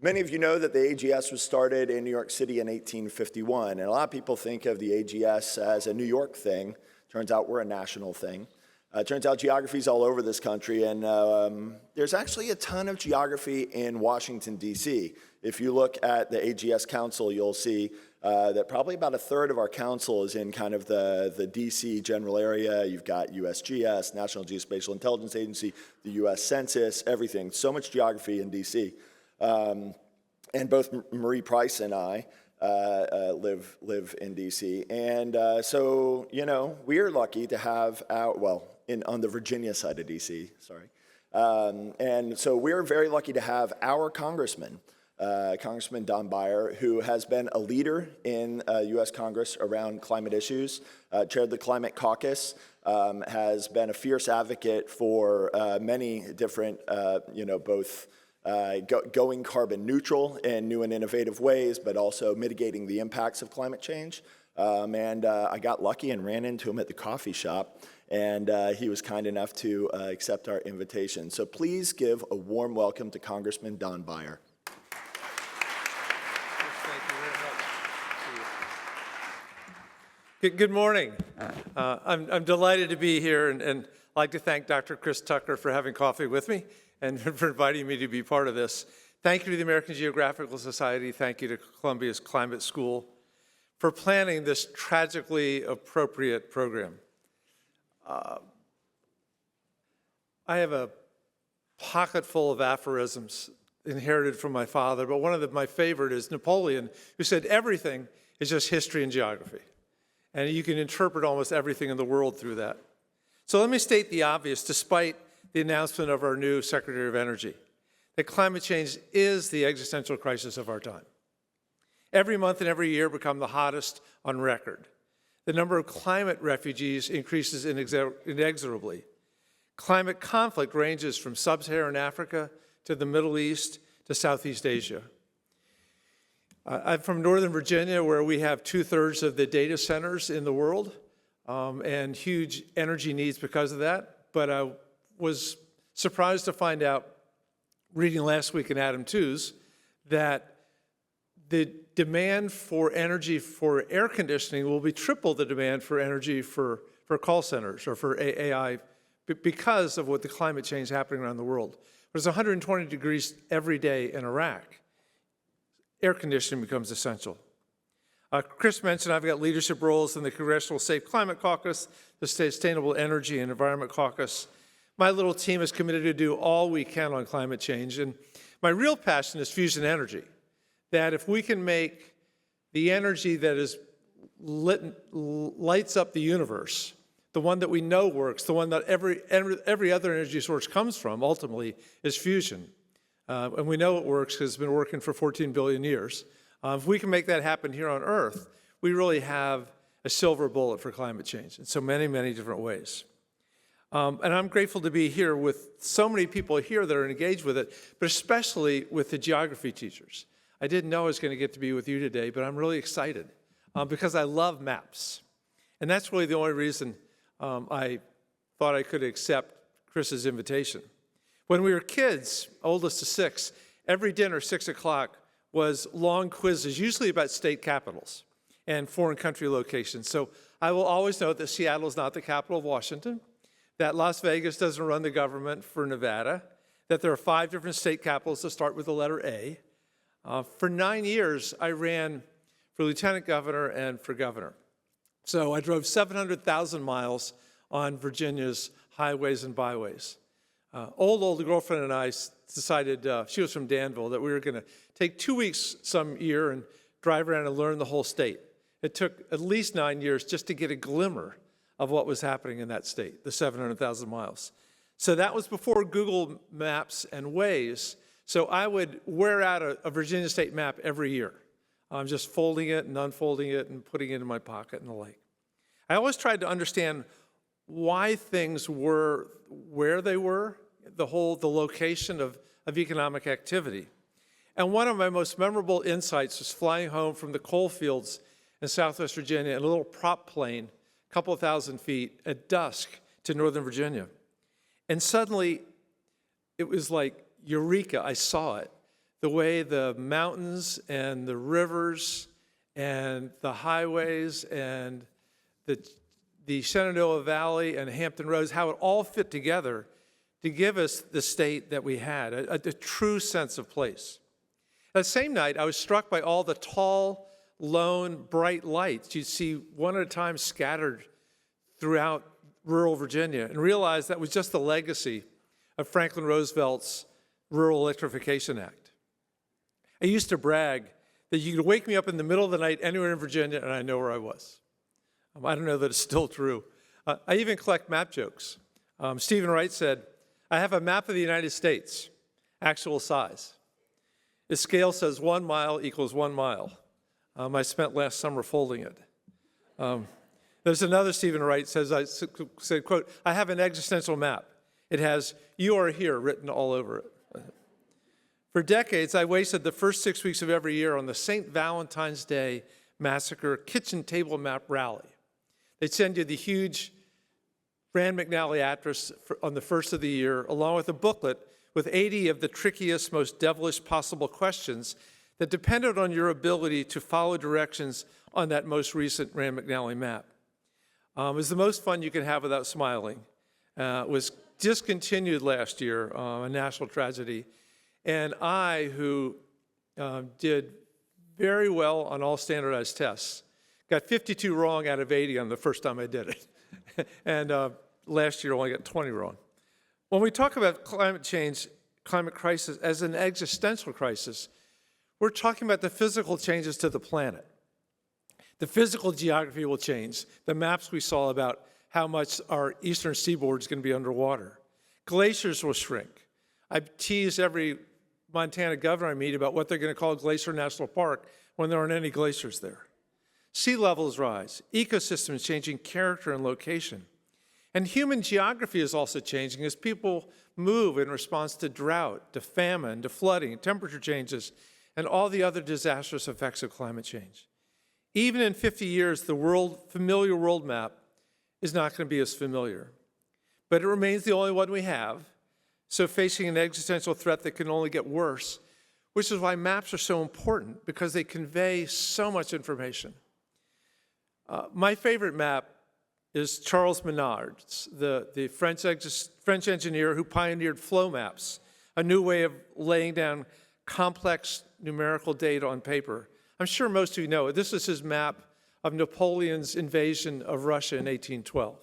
Many of you know that the AGS was started in New York City in 1851, and a lot of people think of the AGS as a New York thing. Turns out we're a national thing. Turns out geography is all over this country, and there's actually a ton of geography in Washington, D.C. If you look at the AGS Council, you'll see that probably about a third of our council is in kind of the D.C. general area. You've got USGS, National Geospatial Intelligence Agency, the U.S. Census, everything. So much geography in D.C. And both Marie Price and I live in D.C. And so, you know, we're lucky to have on the Virginia side of D.C., sorry. And so we're very lucky to have our congressman, Congressman Don Beyer, who has been a leader in U.S. Congress around climate issues, chaired the Climate Caucus, has been a fierce advocate for many different, both going carbon neutral in new and innovative ways, but also mitigating the impacts of climate change. I got lucky and ran into him at the coffee shop, and he was kind enough to accept our invitation. So please give a warm welcome to Congressman Don Beyer. Good morning. I'm delighted to be here, and I'd like to thank Dr. Chris Tucker for having coffee with me and for inviting me to be part of this. Thank you to the American Geographical Society. Thank you to Columbia's Climate School for planning this tragically appropriate program. I have a pocket full of aphorisms inherited from my father, but one of my favorite is Napoleon, who said everything is just history and geography. And you can interpret almost everything in the world through that. So let me state the obvious, despite the announcement of our new Secretary of Energy, that climate change is the existential crisis of our time. Every month and every year become the hottest on record. The number of climate refugees increases inexorably. Climate conflict ranges from sub-Saharan Africa to the Middle East to Southeast Asia. I'm from Northern Virginia, where we have 2/3 of the data centers in the world and huge energy needs because of that. But I was surprised to find out, reading last week in Adam Tooze, that the demand for energy for air conditioning will be triple the demand for energy for call centers or for AI because of what the climate change happening around the world. But it's 120 degrees every day in Iraq. Air conditioning becomes essential. Chris mentioned I've got leadership roles in the Congressional Safe Climate Caucus, the Sustainable Energy and Environment Caucus. My little team is committed to do all we can on climate change, and my real passion is fusion energy. That if we can make the energy that lights up the universe, the one that we know works, the one that every other energy source comes from, ultimately, is fusion. And we know it works because it's been working for 14 billion years. If we can make that happen here on Earth, we really have a silver bullet for climate change in so many, many different ways. And I'm grateful to be here with so many people here that are engaged with it, but especially with the geography teachers. I didn't know I was going to get to be with you today, but I'm really excited because I love maps. And that's really the only reason I thought I could accept Chris's invitation. When we were kids, oldest of 6, every dinner, 6 o'clock, was long quizzes, usually about state capitals and foreign country locations. So I will always note that Seattle is not the capital of Washington, that Las Vegas doesn't run the government for Nevada, that there are 5 different state capitals that start with the letter A. For 9 years, I ran for lieutenant governor and for governor. So I drove 700,000 miles on Virginia's highways and byways. Old girlfriend and I decided, she was from Danville, that we were going to take 2 weeks some year and drive around and learn the whole state. It took at least 9 years just to get a glimmer of what was happening in that state, the 700,000 miles. So that was before Google Maps and Waze. So I would wear out a Virginia state map every year. I'm just folding it and unfolding it and putting it in my pocket and the like. I always tried to understand why things were where they were, the location of economic activity. And one of my most memorable insights was flying home from the coal fields in Southwest Virginia in a little prop plane, a couple of thousand feet at dusk to Northern Virginia. And suddenly, it was like eureka, I saw it. the way the mountains and the rivers and the highways and the Shenandoah Valley and Hampton Roads, how it all fit together to give us the state that we had, a true sense of place. That same night, I was struck by all the tall, lone, bright lights you'd see one at a time scattered throughout rural Virginia, and realized that was just the legacy of Franklin Roosevelt's Rural Electrification Act. I used to brag that you could wake me up in the middle of the night anywhere in Virginia and I know where I was. I don't know that it's still true. I even collect map jokes. Stephen Wright said, "I have a map of the United States, actual size. Its scale says 1 mile equals 1 mile. I spent last summer folding it." There's another Stephen Wright said, quote, "I have an existential map. It has 'You are here' written all over it." For decades, I wasted the first 6 weeks of every year on the St. Valentine's Day Massacre kitchen table map rally. They'd send you the huge Rand McNally atlas on the first of the year, along with a booklet with 80 of the trickiest, most devilish possible questions that depended on your ability to follow directions on that most recent Rand McNally map. It was the most fun you could have without smiling. It was discontinued last year, a national tragedy. And I, who did very well on all standardized tests, got 52 wrong out of 80 on the first time I did it. And last year, I only got 20 wrong. When we talk about climate change, climate crisis as an existential crisis, we're talking about the physical changes to the planet. The physical geography will change. The maps we saw about how much our eastern seaboard is going to be underwater. Glaciers will shrink. I tease every Montana governor I meet about what they're going to call Glacier National Park when there aren't any glaciers there. Sea levels rise, ecosystems changing character and location. And human geography is also changing as people move in response to drought, to famine, to flooding, temperature changes, and all the other disastrous effects of climate change. Even in 50 years, the familiar world map is not going to be as familiar. But it remains the only one we have, so facing an existential threat that can only get worse, which is why maps are so important, because they convey so much information. My favorite map is Charles Minard's, the French engineer who pioneered flow maps, a new way of laying down complex numerical data on paper. I'm sure most of you know it. This is his map of Napoleon's invasion of Russia in 1812.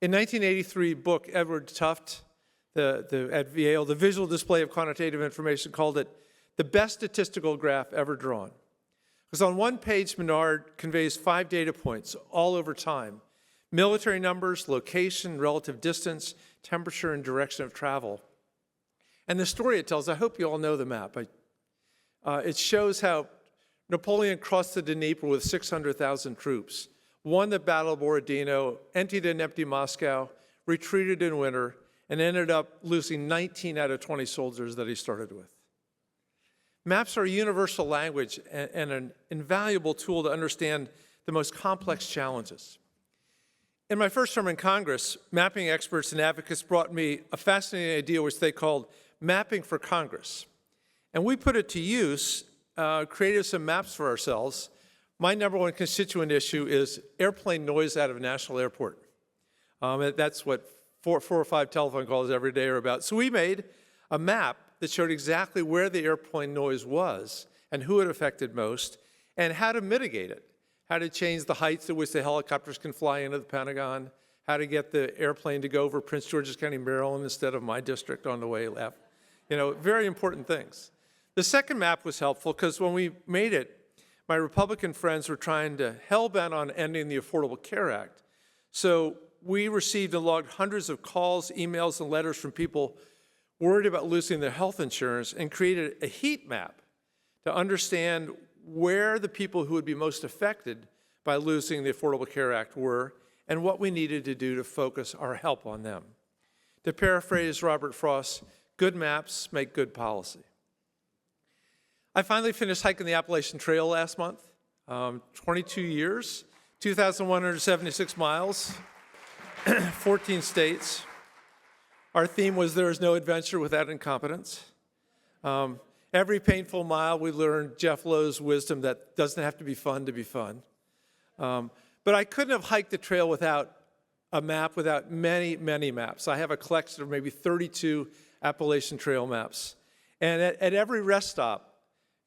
In 1983, book Edward Tufte at Yale, the visual display of quantitative information, called it the best statistical graph ever drawn. Because on one page, Minard conveys 5 data points all over time: military numbers, location, relative distance, temperature, and direction of travel. And the story it tells, I hope you all know the map. It shows how Napoleon crossed the Dnieper with 600,000 troops, won the Battle of Borodino, emptied and emptied Moscow, retreated in winter, and ended up losing 19 out of 20 soldiers that he started with. Maps are a universal language and an invaluable tool to understand the most complex challenges. In my first term in Congress, mapping experts and advocates brought me a fascinating idea which they called mapping for Congress. And we put it to use, created some maps for ourselves. My number one constituent issue is airplane noise out of a national airport. That's what four or five telephone calls every day are about. So we made a map that showed exactly where the airplane noise was and who it affected most and how to mitigate it, how to change the heights at which the helicopters can fly into the Pentagon, how to get the airplane to go over Prince George's County, Maryland, instead of my district on the way left. Very important things. The second map was helpful because when we made it, my Republican friends were trying to hell-bent on ending the Affordable Care Act. So we received and logged hundreds of calls, emails, and letters from people worried about losing their health insurance and created a heat map to understand where the people who would be most affected by losing the Affordable Care Act were and what we needed to do to focus our help on them. To paraphrase Robert Frost, good maps make good policy. I finally finished hiking the Appalachian Trail last month, 22 years, 2,176 miles, 14 states. Our theme was there is no adventure without incompetence. And Every painful mile, we learn Jeff Lowe's wisdom that doesn't have to be fun to be fun. But I couldn't have hiked the trail without a map, without many, many maps. I have a collection of maybe 32 Appalachian Trail maps. And at every rest stop,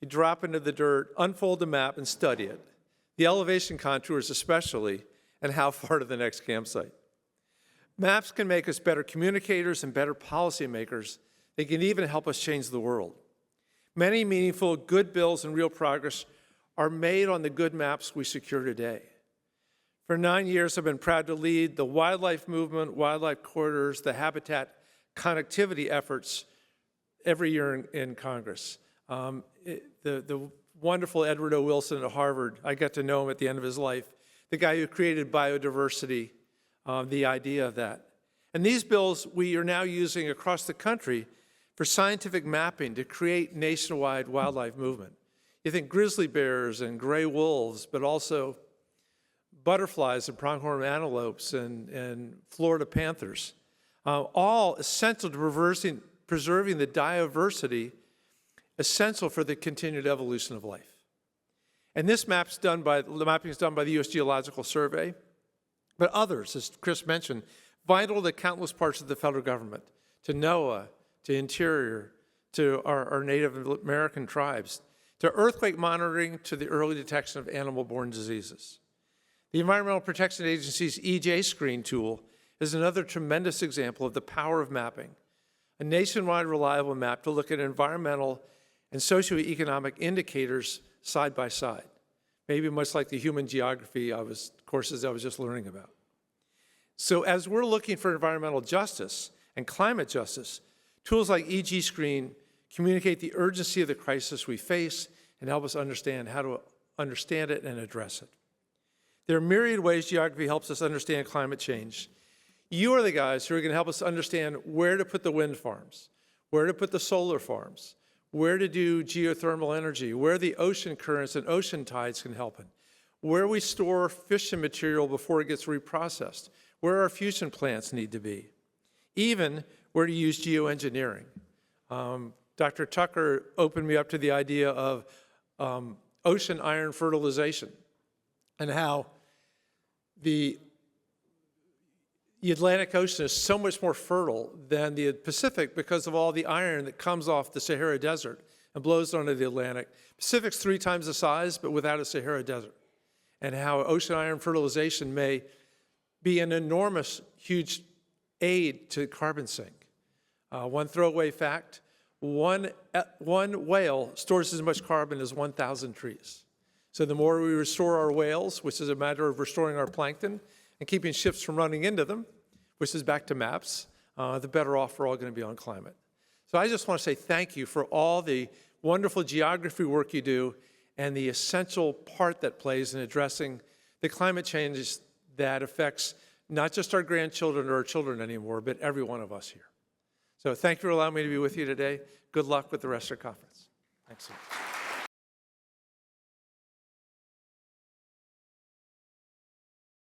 you drop into the dirt, unfold the map, and study it. The elevation contours especially, and how far to the next campsite. Maps can make us better communicators and better policymakers. They can even help us change the world. Many meaningful, good bills and real progress are made on the good maps we secure today. For 9 years, I've been proud to lead the wildlife movement, wildlife corridors, the habitat connectivity efforts every year in Congress. The wonderful Edward O. Wilson at Harvard, I got to know him at the end of his life, the guy who created biodiversity, the idea of that. And these bills we are now using across the country for scientific mapping to create nationwide wildlife movement. You think grizzly bears and gray wolves, but also butterflies and pronghorn antelopes and Florida panthers, all essential to preserving the diversity essential for the continued evolution of life. And this the mapping is done by the U.S. Geological Survey, but others, as Chris mentioned, vital to countless parts of the federal government, to NOAA, to Interior, to our Native American tribes, to earthquake monitoring, to the early detection of animal-borne diseases. The Environmental Protection Agency's EJ Screen tool is another tremendous example of the power of mapping, a nationwide reliable map to look at environmental and socioeconomic indicators side by side, maybe much like the human geography courses I was just learning about. So as we're looking for environmental justice and climate justice, tools like EG Screen communicate the urgency of the crisis we face and help us understand how to understand it and address it. There are myriad ways geography helps us understand climate change. You are the guys who are going to help us understand where to put the wind farms, where to put the solar farms, where to do geothermal energy, where the ocean currents and ocean tides can help it, where we store fission material before it gets reprocessed, where our fusion plants need to be, even where to use geoengineering. Dr. Tucker opened me up to the idea of ocean iron fertilization and how the Atlantic Ocean is so much more fertile than the Pacific because of all the iron that comes off the Sahara Desert and blows onto the Atlantic. Pacific's 3 times the size, but without a Sahara Desert. And how ocean iron fertilization may be an enormous, huge aid to carbon sink. One throwaway fact, one whale stores as much carbon as 1,000 trees. So the more we restore our whales, which is a matter of restoring our plankton, and keeping ships from running into them, which is back to maps, the better off we're all going to be on climate. So I just want to say thank you for all the wonderful geography work you do and the essential part that plays in addressing the climate changes that affects not just our grandchildren or our children anymore, but every one of us here. So thank you for allowing me to be with you today. Good luck with the rest of your conference. Thanks so much.